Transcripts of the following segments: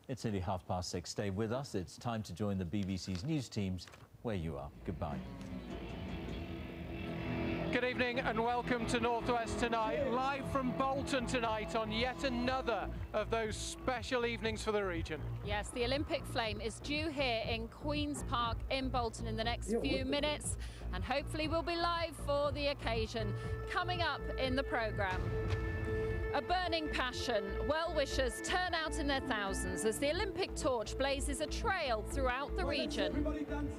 It's nearly 6:30. Stay with us. It's time to join the BBC's news teams where you are. Goodbye. Good evening and welcome to Northwest Tonight, live from Bolton tonight on yet another of those special evenings for the region. Yes, the Olympic flame is due here in Queen's Park in Bolton in the next few minutes, and hopefully we'll be live for the occasion. Coming up in the programme, a burning passion. Well-wishers turn out in their thousands as the Olympic torch blazes a trail throughout the region.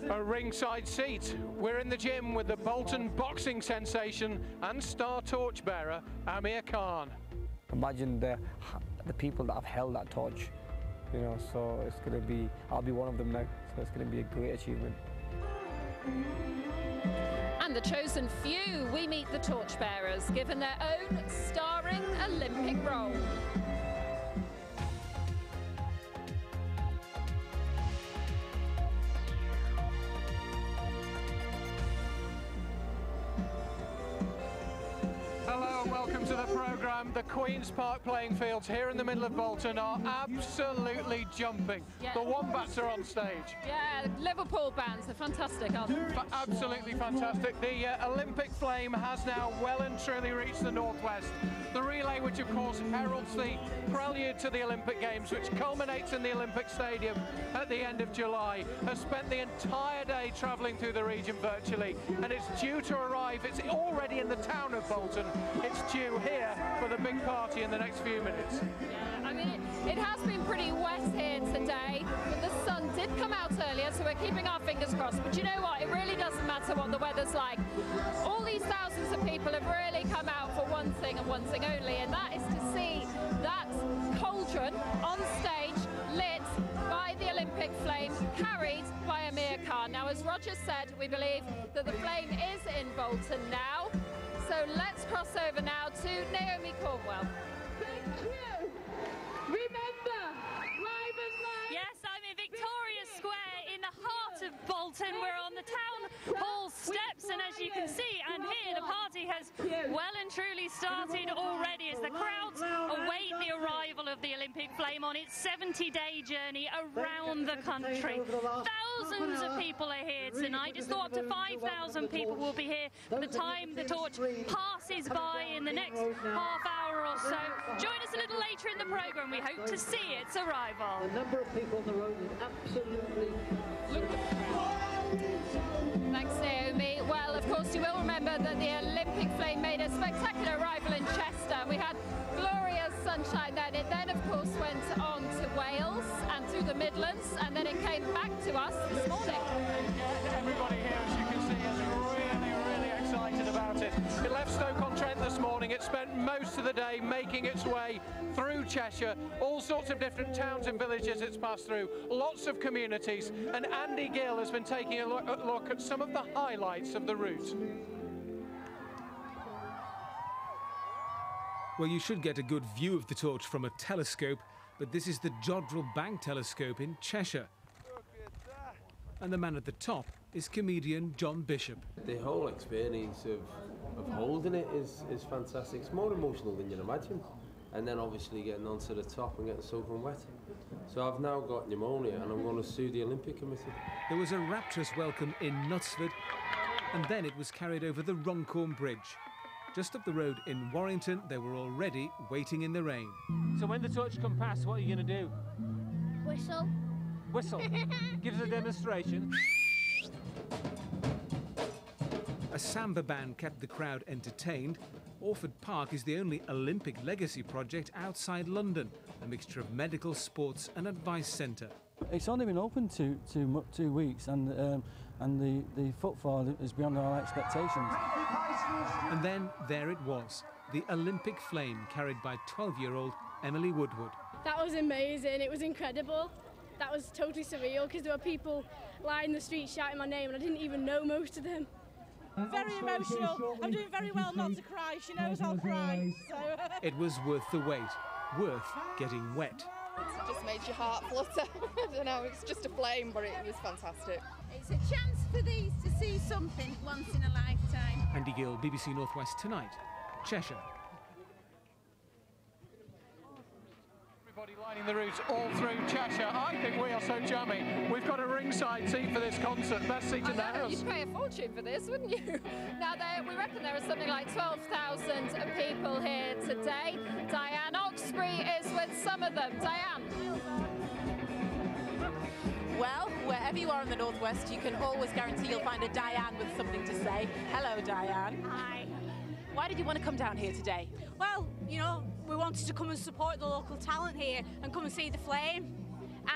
A ringside seat. We're in the gym with the Bolton boxing sensation and star torchbearer Amir Khan. Imagine the people that have held that torch, you know, so it's going to be, I'll be one of them now, so it's going to be a great achievement. And the chosen few, we meet the torchbearers, given their own starring Olympic role. Hello and welcome to the programme. The Queen's Park playing fields here in the middle of Bolton are absolutely jumping. Yeah. The Wombats are on stage. Yeah, Liverpool bands, they're fantastic, aren't they? Absolutely fantastic. The Olympic flame has now well and truly reached the northwest. The relay, which of course heralds the prelude to the Olympic Games, which culminates in the Olympic Stadium at the end of July, has spent the entire day travelling through the region virtually, and it's due to arrive. It's already in the town of Bolton. It's due here for the big party in the next few minutes. Yeah, I mean, it has been pretty wet here today, but the sun did come out earlier, so we're keeping our fingers crossed. But you know what? It really doesn't matter what the weather's like. All these thousands of people have really come out for one thing and one thing only, and that is to see that cauldron on stage lit by the Olympic flame, carried by Amir Khan. Now, as Roger said, we believe that the flame is in Bolton now. So let's cross over now to Naomi Cornwell. Thank you. Remember, live and live. Yes, I'm in Victoria Square in the heart of Bolton. We're on the town hall steps, and as you can see and hear, the party has well and truly started already as the crowds await the arrival of the Olympic flame on its 70-day journey around the country. Thousands of people are here tonight. Just thought up to 5,000 people will be here by the time the torch passes by in the next half hour or so. Join us a little later in the programme. We hope to see its arrival. The number of people on the road is absolutely... Thanks, Naomi. Well, of course, you will remember that the Olympic flame made a spectacular arrival in Chester. We had glorious sunshine then. It then, of course, went on to Wales and through the Midlands, and then it came back to us this morning. Everybody here, as you can see, is really excited about it. It left Stoke-on-Trent this morning. It spent most of the day making its way through Cheshire, all sorts of different towns and villages it's passed through, lots of communities, and Andy Gill has been taking a look at some of the highlights of the route. Well, you should get a good view of the torch from a telescope, but this is the Jodrell Bank telescope in Cheshire. And the man at the top is comedian John Bishop. The whole experience of holding it is fantastic. It's more emotional than you'd imagine. And then obviously getting onto the top and getting soaking wet. So I've now got pneumonia and I'm going to sue the Olympic Committee. There was a rapturous welcome in Knutsford, and then it was carried over the Runcorn Bridge. Just up the road in Warrington, they were already waiting in the rain. So when the torch comes past, what are you going to do? Whistle. Whistle. Give us a demonstration. A samba band kept the crowd entertained. Orford Park is the only Olympic legacy project outside London, a mixture of medical, sports and advice centre. It's only been open 2 weeks, and the footfall is beyond our expectations. And then there it was, the Olympic flame carried by 12-year-old Emily Woodward. That was amazing, it was incredible. That was totally surreal because there were people lying in the street shouting my name and I didn't even know most of them. Very emotional. I'm doing very well not to cry. She knows I'll cry. So. It was worth the wait, worth getting wet. It just made your heart flutter. I don't know, it's just a flame, but it was fantastic. It's a chance for these to see something once in a lifetime. Andy Gill, BBC North West Tonight, Cheshire. Everybody lining the route all through Cheshire. I think we are so jammy. We've got a ringside seat for this concert. Best seat in the house. You'd pay a fortune for this, wouldn't you? Now, we reckon there are something like 12,000 people here today. Diane Oxbury is with some of them. Diane. Well, wherever you are in the Northwest, you can always guarantee you'll find a Diane with something to say. Hello, Diane. Hi. Why did you want to come down here today? Well, you know, we wanted to come and support the local talent here and come and see the flame.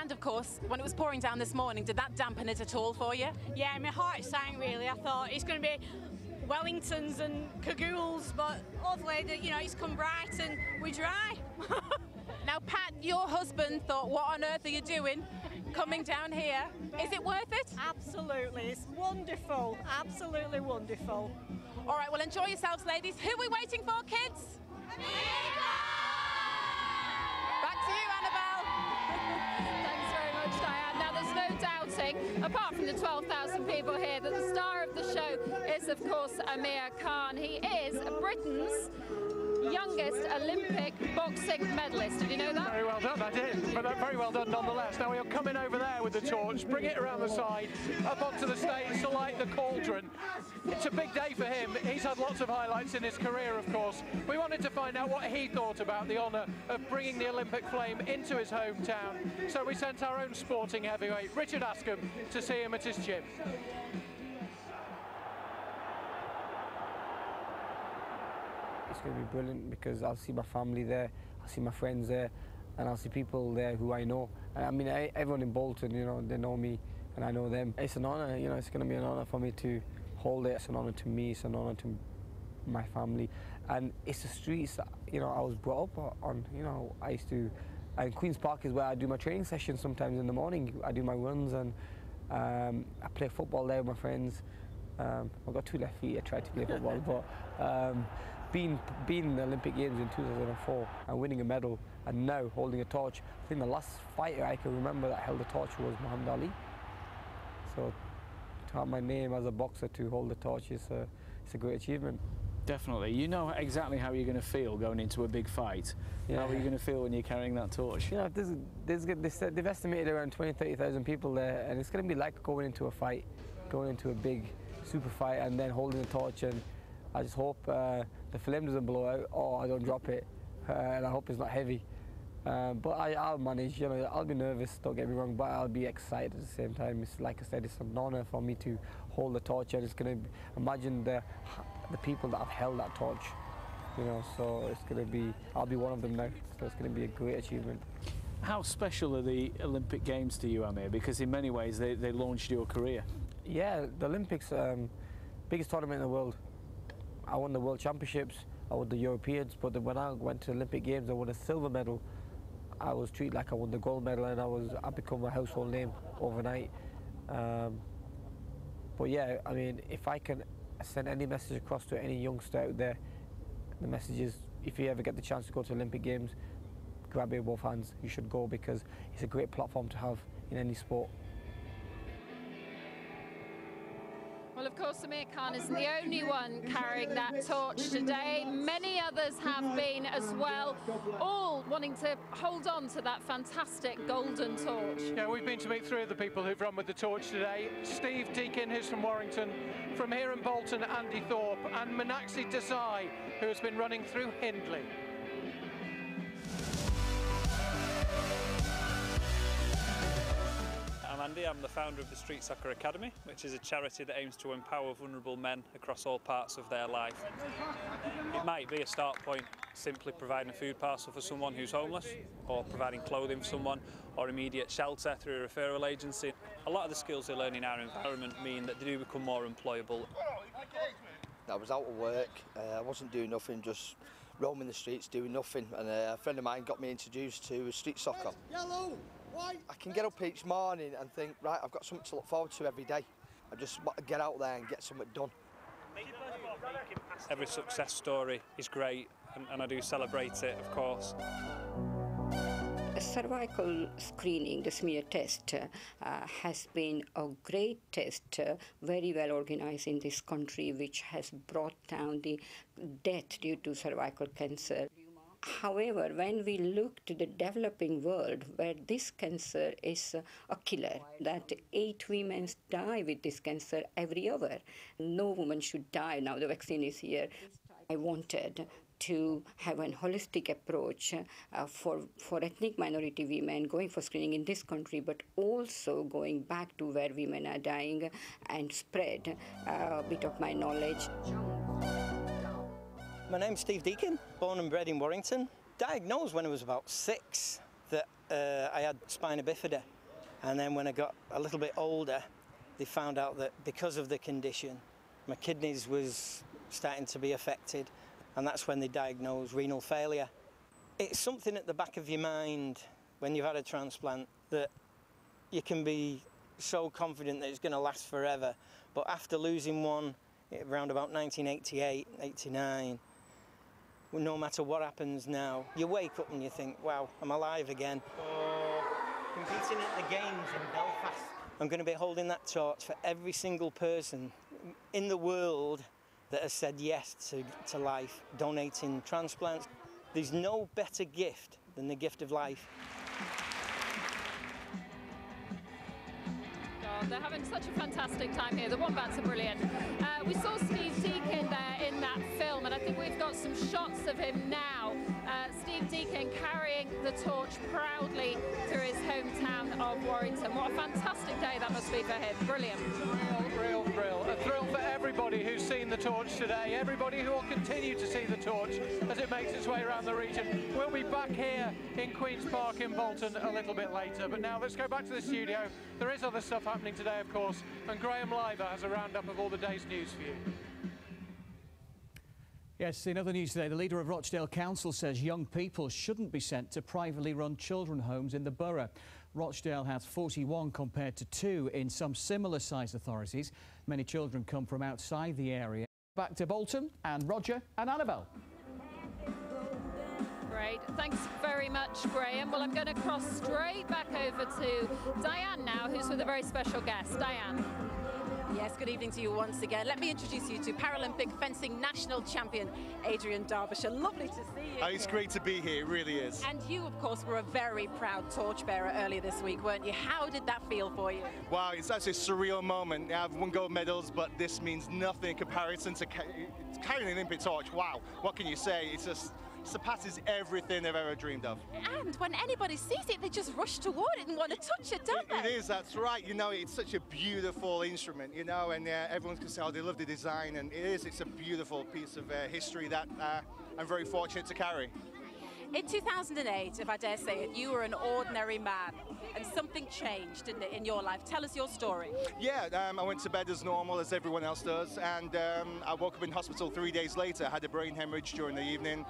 And of course, when it was pouring down this morning, did that dampen it at all for you? Yeah, my heart sank really. I thought it's going to be Wellingtons and cagoules, but hopefully, you know, it's come bright and we're dry. Now, Pat, your husband thought, what on earth are you doing coming down here? Is it worth it? Absolutely, it's wonderful, absolutely wonderful. All right, well, enjoy yourselves, ladies. Who are we waiting for, kids? Back to you, Annabelle. Thanks very much, Diane. Now, there's no doubting, apart from the 12,000 people here, that the star of the show is, of course, Amir Khan. He is Britain's youngest Olympic boxing medalist. Did you know that? Very well done, I did. But very well done nonetheless. Now he'll come in over there with the torch, bring it around the side, up onto the stage to light the cauldron. It's a big day for him. He's had lots of highlights in his career, of course. We wanted to find out what he thought about the honour of bringing the Olympic flame into his hometown. So we sent our own sporting heavyweight, Richard Askham, to see him at his gym. It's going to be brilliant because I'll see my family there, I'll see my friends there, and I'll see people there who I know. And I mean, everyone in Bolton, you know, they know me and I know them. It's an honour, you know, it's going to be an honour for me to hold it. It's an honour to me, it's an honour to my family. And it's the streets that, you know, I was brought up on, you know, I used to, and Queen's Park is where I do my training sessions sometimes in the morning. I do my runs and I play football there with my friends. I've got 2 left feet, I try to play football, but being in the Olympic Games in 2004 and winning a medal and now holding a torch, I think the last fighter I can remember that held a torch was Muhammad Ali. So to have my name as a boxer to hold the torch is it's a great achievement. Definitely. You know exactly how you're going to feel going into a big fight. Yeah. How are you going to feel when you're carrying that torch? You know, they've estimated around 20,000-30,000 people there, and it's going to be like going into a fight, going into a big super fight and then holding the torch. And I just hope the flame doesn't blow out or I don't drop it, and I hope it's not heavy. But I'll manage, you know, I'll be nervous, don't get me wrong, but I'll be excited at the same time. It's like I said, it's an honour for me to hold the torch, and it's going to imagine the people that have held that torch, you know, so it's going to be, I'll be one of them now, so it's going to be a great achievement. How special are the Olympic Games to you, Amir? Because in many ways they launched your career. Yeah, the Olympics, biggest tournament in the world. I won the World Championships, I won the Europeans, but then when I went to the Olympic Games, I won a silver medal. I was treated like I won the gold medal, and I become a household name overnight. But yeah, I mean, if I can send any message across to any youngster out there, the message is, if you ever get the chance to go to Olympic Games, grab it with both hands. You should go because it's a great platform to have in any sport. Well, of course, Amir Khan isn't the only one carrying that torch today. Many others have been as well, all wanting to hold on to that fantastic golden torch. Yeah, we've been to meet 3 of the people who've run with the torch today. Steve Deakin, who's from Warrington, from here in Bolton, Andy Thorpe, and Meenakshi Desai, who has been running through Hindley. I'm Andy, I'm the founder of the Street Soccer Academy, which is a charity that aims to empower vulnerable men across all parts of their life. It might be a start point simply providing a food parcel for someone who's homeless, or providing clothing for someone, or immediate shelter through a referral agency. A lot of the skills they learn in our environment mean that they do become more employable. I was out of work, I wasn't doing nothing, just roaming the streets doing nothing, and a friend of mine got me introduced to street soccer. Yellow! I can get up each morning and think, right, I've got something to look forward to every day. I just want to get out there and get something done. Every success story is great, and I do celebrate it, of course. A cervical screening, the smear test, has been a great test, very well organised in this country, which has brought down the death due to cervical cancer. However, when we look to the developing world where this cancer is a killer, that 8 women die with this cancer every hour. No woman should die now the vaccine is here. I wanted to have a holistic approach for ethnic minority women going for screening in this country, but also going back to where women are dying and spread a bit of my knowledge. My name's Steve Deacon, born and bred in Warrington. Diagnosed when I was about 6 that I had spina bifida. And then when I got a little bit older, they found out that because of the condition, my kidneys was starting to be affected. And that's when they diagnosed renal failure. It's something at the back of your mind when you've had a transplant that you can be so confident that it's going to last forever. But after losing one around about 1988, 89, no matter what happens now, you wake up and you think, wow, I'm alive again. Competing at the Games in Belfast. I'm going to be holding that torch for every single person in the world that has said yes to life, donating transplants. There's no better gift than the gift of life. God, they're having such a fantastic time here. The Wombats are brilliant. We saw Steve Deacon there in that film, and I think we've got some shots of him now. Steve Deacon carrying the torch proudly through his hometown of Warrington. What a fantastic day that must be for him. Brilliant. Real thrill. A thrill for everybody who's seen the torch today, everybody who will continue to see the torch as it makes its way around the region. We'll be back here in Queen's Park in Bolton a little bit later, but now let's go back to the studio. There is other stuff happening today, of course, and Graham Liver has a roundup of all the day's news for you. Yes, in other news today, the leader of Rochdale Council says young people shouldn't be sent to privately run children's homes in the borough. Rochdale has 41 compared to 2 in some similar sized authorities. Many children come from outside the area. Back to Bolton and Roger and Annabelle. Great. Thanks very much, Graham. Well, I'm going to cross straight back over to Diane now, who's with a very special guest. Diane. Yes, good evening to you once again. Let me introduce you to Paralympic fencing national champion Adrian Derbyshire. Lovely to see you. It's great to be here, it really is. And you, of course, were a very proud torchbearer earlier this week, weren't you? How did that feel for you? Wow, it's actually a surreal moment. I've won gold medals, but this means nothing in comparison to carrying an Olympic torch. Wow, what can you say? It's just surpasses everything they've ever dreamed of. And when anybody sees it, they just rush toward it and want to touch it, don't they? It is, that's right. You know, it's such a beautiful instrument, you know, and everyone can say, oh, they love the design, and it's a beautiful piece of history that I'm very fortunate to carry. In 2008, if I dare say it, you were an ordinary man, and something changed, didn't it, in your life? Tell us your story. Yeah, I went to bed as normal as everyone else does, and I woke up in hospital 3 days later. I had a brain hemorrhage during the evening,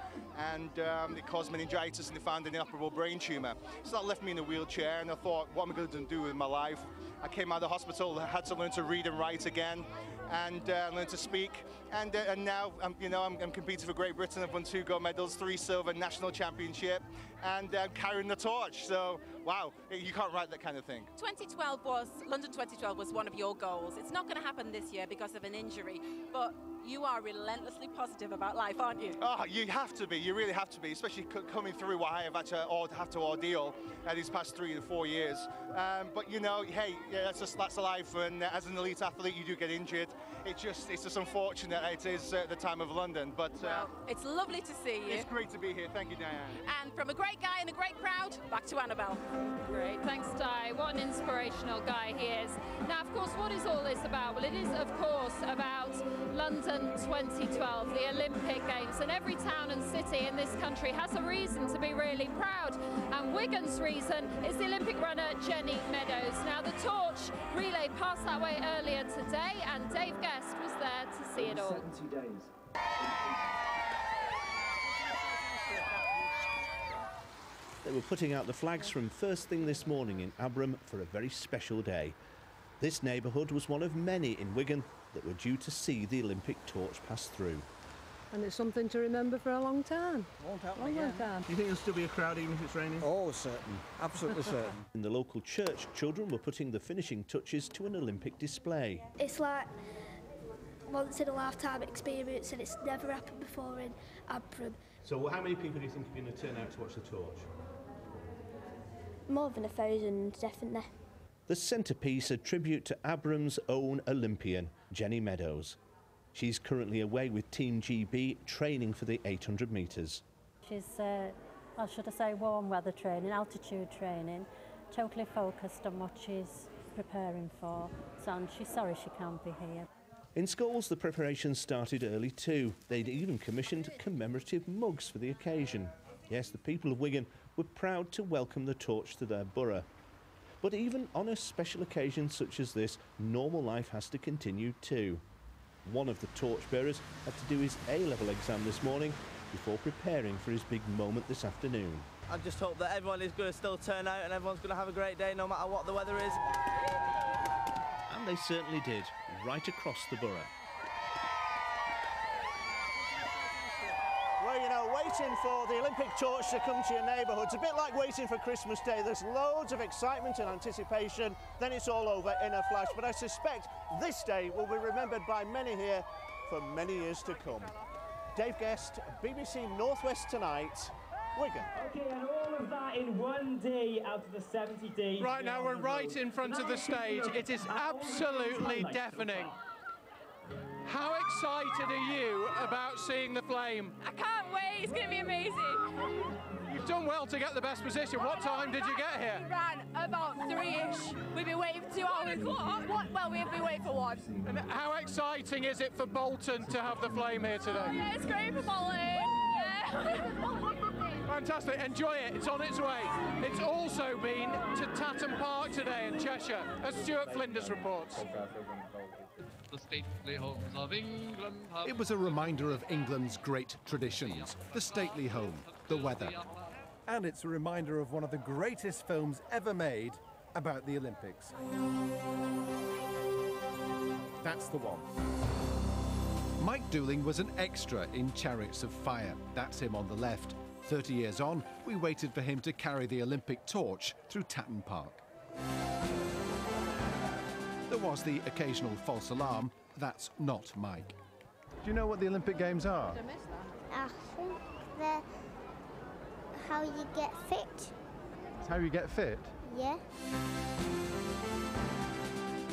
and it caused meningitis, and they found an inoperable brain tumour. So that left me in a wheelchair, and I thought, what am I going to do with my life? I came out of the hospital, I had to learn to read and write again, and learn to speak. And now, I'm competing for Great Britain. I've won 2 gold medals, 3 silver, national championship, and carrying the torch. So, wow, you can't write that kind of thing. London 2012 was one of your goals. It's not going to happen this year because of an injury, but you are relentlessly positive about life, aren't you? Oh, you have to be. You really have to be, especially coming through what I have had to ordeal these past 3 to 4 years. But you know, hey, yeah, that's life. And as an elite athlete, you do get injured. It's just unfortunate it is the time of London. But well, it's lovely to see you. It's great to be here. Thank you, Diane. And from a great guy and a great crowd, back to Annabelle. Great, thanks, Di. What an inspirational guy he is. Now, of course, what is all this about? Well, it is, of course, about London 2012, the Olympic Games, and every town and city in this country has a reason to be really proud, and Wigan's reason is the Olympic runner Jenny Meadows. Now, the torch relay passed that way earlier today, and Dave Guest was there to see it all. 70 days. They were putting out the flags from first thing this morning in Abram for a very special day. This neighbourhood was one of many in Wigan that were due to see the Olympic torch pass through. And it's something to remember for a long time. Won't happen again. Long time. Do you think there'll still be a crowd even if it's raining? Oh, certain. Absolutely certain. In the local church, children were putting the finishing touches to an Olympic display. It's like once in a lifetime experience, and it's never happened before in Abram. So how many people do you think are going to turn out to watch the torch? More than 1,000, definitely. The centrepiece, a tribute to Abram's own Olympian, Jenny Meadows. She's currently away with Team GB, training for the 800 metres. She's, well, should I say, warm weather training, altitude training, totally focused on what she's preparing for. So she's sorry she can't be here. In schools, the preparations started early too. They'd even commissioned commemorative mugs for the occasion. Yes, the people of Wigan were proud to welcome the torch to their borough. But even on a special occasion such as this, normal life has to continue too. One of the torchbearers had to do his A-level exam this morning before preparing for his big moment this afternoon. I just hope that everyone is going to still turn out and everyone's going to have a great day no matter what the weather is. And they certainly did, right across the borough. Well, you know, waiting for the Olympic torch to come to your neighbourhood, it's a bit like waiting for Christmas Day. There's loads of excitement and anticipation, then it's all over in a flash. But I suspect this day will be remembered by many here for many years to come. Dave Guest, BBC North West Tonight, Wigan. OK, and all of that in one day out of the 70 days. Right now, we're right in front of the stage. It is absolutely deafening. How excited are you about seeing the flame? I can't wait, it's going to be amazing. You've done well to get the best position. What time did you get here? We ran about 3-ish. We've been waiting for 2 hours. What? Well, we've been waiting for 1. And how exciting is it for Bolton to have the flame here today? Yeah, it's great for Bolton. Yeah. Fantastic, enjoy it, it's on its way. It's also been to Tatton Park today in Cheshire, as Stuart Flinders reports. The stately homes of England have... It was a reminder of England's great traditions, the stately home, the weather. And it's a reminder of one of the greatest films ever made about the Olympics. That's the one. Mike Dooling was an extra in Chariots of Fire. That's him on the left. 30 years on, we waited for him to carry the Olympic torch through Tatton Park. There was the occasional false alarm. That's not Mike. Do you know what the Olympic Games are? I think they're how you get fit. It's how you get fit? Yeah.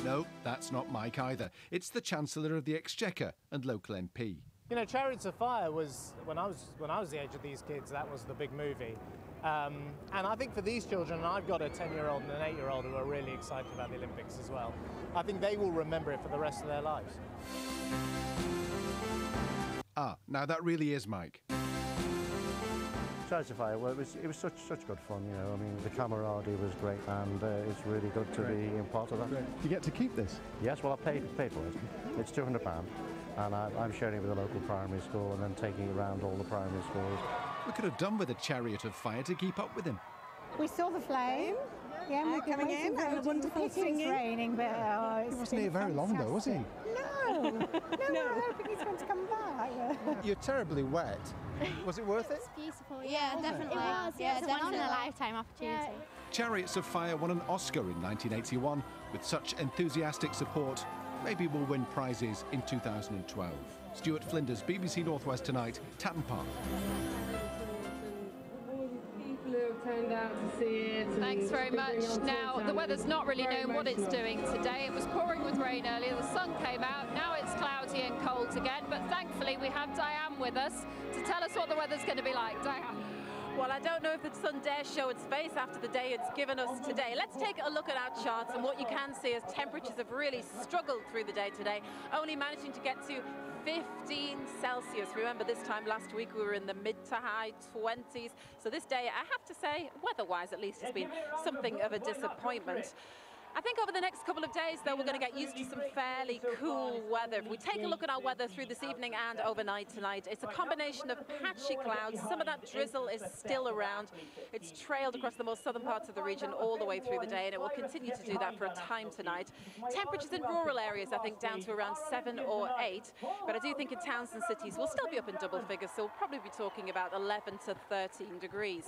No, that's not Mike either. It's the Chancellor of the Exchequer and local MP. You know, Chariots of Fire was, when I was the age of these kids, that was the big movie. And I think for these children, and I've got a 10-year-old and an 8-year-old who are really excited about the Olympics as well, I think they will remember it for the rest of their lives. Ah, now that really is Mike. Chariots of Fire, well, it was such good fun, you know. I mean, the camaraderie was great, and it's really good to be a part of that. Great. You get to keep this? Yes, well, I paid for it. It's £200, and I'm sharing it with a local primary school and then taking it around all the primary schools. We could have done with a Chariot of Fire to keep up with him. We saw the flame. Yeah, we're coming in. That was wonderful singing. It's raining, but he wasn't here very long, though, was he? No, I'm hoping he's going to come back. You're terribly wet. Was it worth it? It's beautiful. Yeah, definitely. It was. Yeah, it's once in a lifetime opportunity. Yeah. Chariots of Fire won an Oscar in 1981. With such enthusiastic support, maybe we'll win prizes in 2012. Stuart Flinders, BBC North West Tonight, Tatton Park. Thanks very much. Now, the weather's not really known what it's doing today. It was pouring with rain earlier, the sun came out, now it's cloudy and cold again, but thankfully we have Diane with us to tell us what the weather's going to be like. Diane. Well, I don't know if the sun dares show its face after the day it's given us today. Let's take a look at our charts, and what you can see is temperatures have really struggled through the day today, only managing to get to 15 Celsius. Remember, this time last week we were in the mid to high 20s. So this day, I have to say, weather-wise at least, has been something of a disappointment. I think over the next couple of days, though, we're going to get used to some fairly cool weather. If we take a look at our weather through this evening and overnight tonight, it's a combination of patchy clouds. Some of that drizzle is still around. It's trailed across the most southern parts of the region all the way through the day, and it will continue to do that for a time tonight. Temperatures in rural areas, I think, down to around 7 or 8. But I do think in towns and cities, we'll still be up in double figures, so we'll probably be talking about 11 to 13 degrees.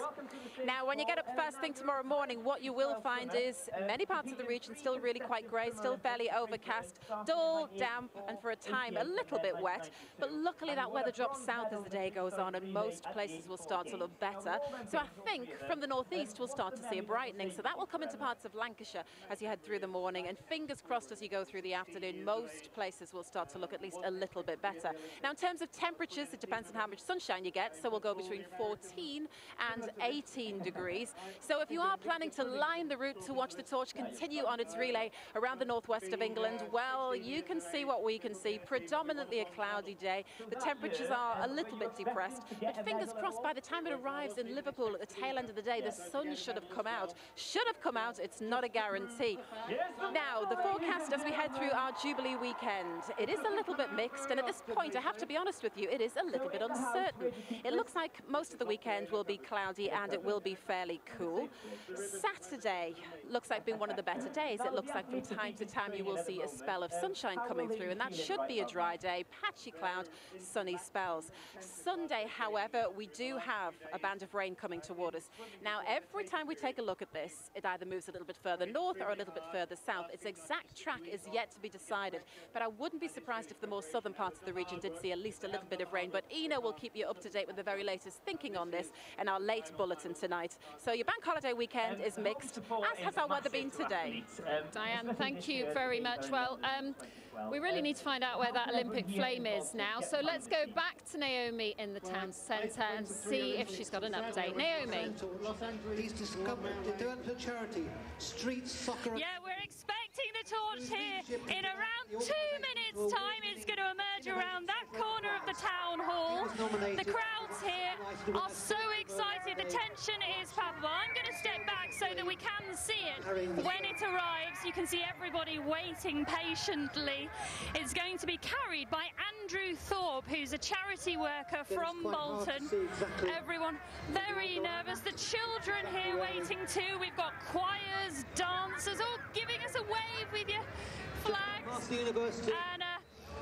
Now, when you get up first thing tomorrow morning, what you will find is many parts of the region, still really quite grey, still fairly overcast, dull, damp, and for a time a little bit wet. But luckily that weather drops south as the day goes on, and most places will start to look better. So I think from the northeast we'll start to see a brightening. So that will come into parts of Lancashire as you head through the morning, and fingers crossed as you go through the afternoon, most places will start to look at least a little bit better. Now in terms of temperatures, it depends on how much sunshine you get, so we'll go between 14 and 18 degrees. So if you are planning to line the route to watch the torch continue on its relay around the northwest of England, well, you can see what we can see. Predominantly a cloudy day. The temperatures are a little bit depressed, but fingers crossed by the time it arrives in Liverpool at the tail end of the day, the sun should have come out. Should have come out, it's not a guarantee. Now, the forecast as we head through our Jubilee weekend, it is a little bit mixed, and at this point, I have to be honest with you, it is a little bit uncertain. It looks like most of the weekend will be cloudy and it will be fairly cool. Saturday looks like being one of the better days. It looks like from time to time you will see a spell of sunshine coming through, and that should be a dry day, patchy cloud, sunny spells. Sunday, however, we do have a band of rain coming toward us. Now, every time we take a look at this, it either moves a little bit further north or a little bit further south. Its exact track is yet to be decided, but I wouldn't be surprised if the more southern parts of the region did see at least a little bit of rain. But Ina will keep you up to date with the very latest thinking on this in our late bulletin tonight. So your bank holiday weekend is mixed, as has our weather been today. Diane, thank you very much. Well, we really need to find out where that Olympic flame is now. So let's go back to Naomi in the town centre and see if she's got an update. Naomi. He's discovered the development charity, street soccer. Yeah, we're expecting the torch here in around 2 minutes' time. It's going to emerge around that corner of the town hall. The crowds here are so excited. The tension is palpable. I'm going to step back so that we can see it. When it arrives, you can see everybody waiting patiently. It's going to be carried by Andrew Thorpe, who's a charity worker from Bolton. Everyone very nervous. The children here waiting too. We've got choirs, dancers, all giving us a wave with your flags.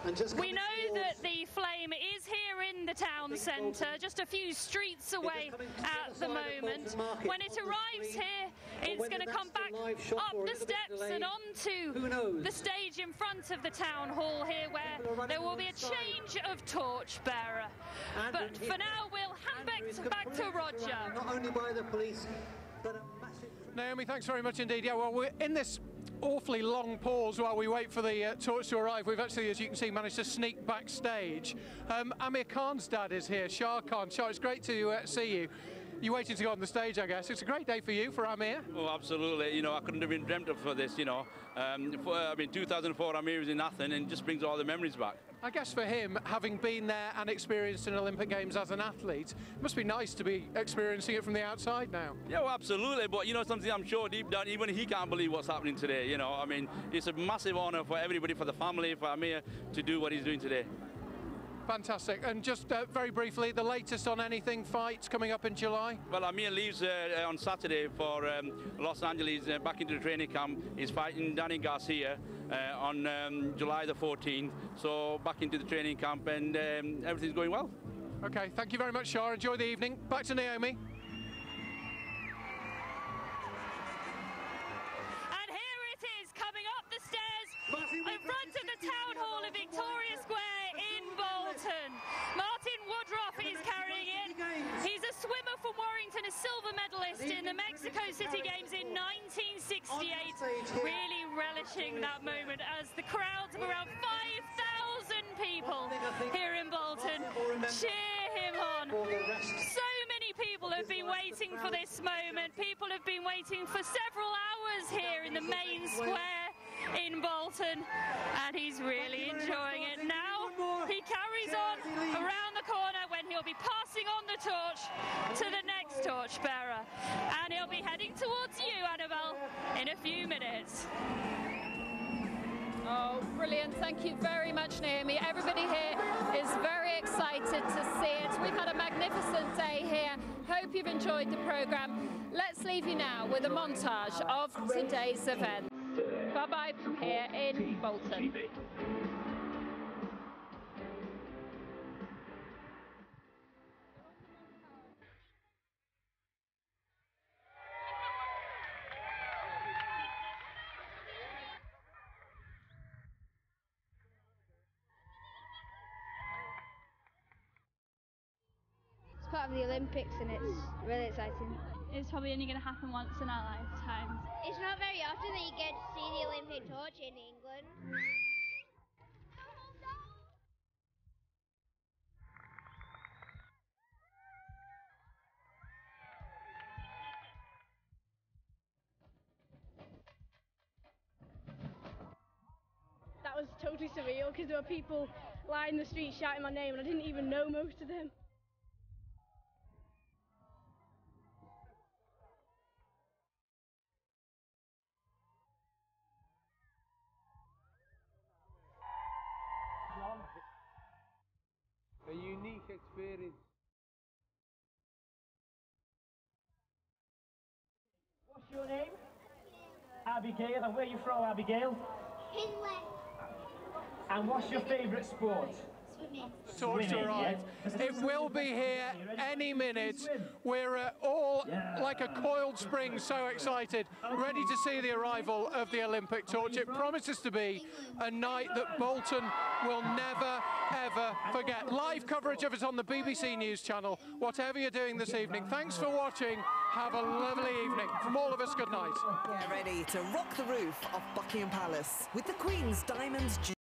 And we know that the flame is here in the town centre, just a few streets away at the moment. When it arrives here, it's going to come back up the steps and onto the stage in front of the town hall here, where there will be a change of torchbearer. But for now, we'll hand back to Roger. Not only by the police, but a massive... Naomi, thanks very much indeed. Yeah, well, we're in this awfully long pause while we wait for the torch to arrive. We've actually, as you can see, managed to sneak backstage. Amir Khan's dad is here, Shah Khan. Shah, it's great to see you. You waited to go on the stage, I guess. It's a great day for you, for Amir. Oh, absolutely. You know, I couldn't have been dreamt of for this, you know. I mean, 2004, Amir was in Athens, and just brings all the memories back. I guess for him, having been there and experienced an Olympic Games as an athlete, it must be nice to be experiencing it from the outside now. Yeah, well, absolutely. But, you know, something I'm sure deep down, even he can't believe what's happening today, you know. I mean, it's a massive honour for everybody, for the family, for Amir to do what he's doing today. Fantastic. And just very briefly, the latest on anything, fights coming up in July? Well, Amir leaves on Saturday for Los Angeles, back into the training camp. He's fighting Danny Garcia on July the 14th. So back into the training camp, and everything's going well. Okay, thank you very much, Shah. Enjoy the evening. Back to Naomi. And here it is, coming up the stairs in front of the town hall of Victoria Square in Bolton. Martin Woodruff is carrying it. He's a swimmer from Warrington, a silver medalist in the Mexico City Games in 1968. Really relishing that moment as the crowds of around 5,000 people here in Bolton cheer him on. So many people have been waiting for this moment. People have been waiting for several hours here in the main square in Bolton, and he's really enjoying it. Now he carries on around the corner when he'll be passing on the torch to the next torchbearer, and he'll be heading towards you, Annabelle, in a few minutes. Oh, brilliant. Thank you very much, Naomi. Everybody here is very excited to see it. We've had a magnificent day here. Hope you've enjoyed the programme. Let's leave you now with a montage of today's event. Bye-bye from here in Bolton. part of the Olympics and it's really exciting. It's probably only going to happen once in our lifetimes. It's not very often that you get to see the Olympic torch in England. That was totally surreal because there were people lying in the street shouting my name and I didn't even know most of them. A unique experience. What's your name? Abigail. And where are you from, Abigail? Hinley. And what's your favourite sport? Swimming. Torch arrived. It will be here any minute. We're all like a coiled spring, so excited, ready to see the arrival of the Olympic torch. It promises to be a night that Bolton will never, ever forget. Live coverage of it on the BBC News channel. Whatever you're doing this evening, thanks for watching. Have a lovely evening. From all of us, good night. Get ready to rock the roof of Buckingham Palace with the Queen's Diamonds.